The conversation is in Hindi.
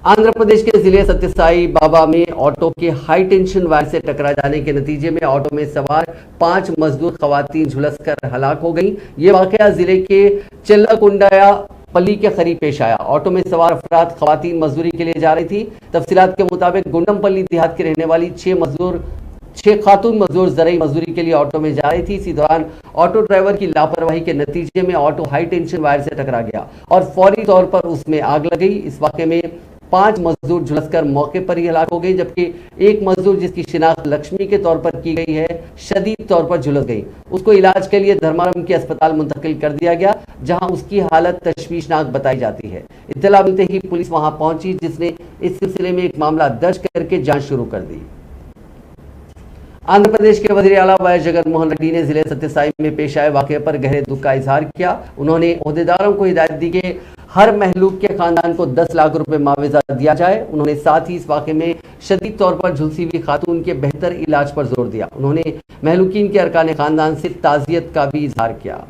आंध्र प्रदेश के जिले सत्यसाई बाबा में ऑटो के हाई टेंशन वायर से टकरा जाने के नतीजे में ऑटो में सवार 5 मजदूर खवातीन झुलसकर हलाक हो गईं। ये वाकया जिले के चिल्लाकुंडाया पल्ली के करीब पेश आया। ऑटो में सवार अफराद खवातीन मजदूरी के लिए जा रही थी। तफसीलात के मुताबिक गुंडमपल्ली देहात की रहने वाली 6 खातून मजदूर जरई मजदूरी के लिए ऑटो में जा रही थी। इसी दौरान ऑटो ड्राइवर की लापरवाही के नतीजे में ऑटो हाई टेंशन वायर से टकरा गया और फौरी तौर पर उसमें आग लग गई। इस वाकये में 5 मजदूर झुलसकर मौके पर ही हलाक हो गई, जबकि एक मजदूर जिसकी शिनाख्त लक्ष्मी के तौर पर की गई है शदीद तौर पर झुलस गई। उसको इलाज के लिए धर्मारम के अस्पताल मुंतकिल कर दिया गया, जहां उसकी हालत तशवीशनाक बताई जाती है। इत्तला मिलते ही पुलिस वहां पहुंची, जिसने इस सिलसिले में एक मामला दर्ज करके जांच शुरू कर दी। आंध्र प्रदेश के वजीर आला वाई जगन मोहन रेड्डी ने जिले सत्यसाई में पेश आए वाकये पर गहरे दुख का इजहार किया। उन्होंने ओहदेदारों को हिदायत दी कि हर महलूक के खानदान को 10 लाख रुपए मुआवजा दिया जाए। उन्होंने साथ ही इस वाकये में शदीद तौर पर झुलसी हुई खातून के बेहतर इलाज पर जोर दिया। उन्होंने महलूकीन के अरकान खानदान से ताज़ियत का भी इजहार किया।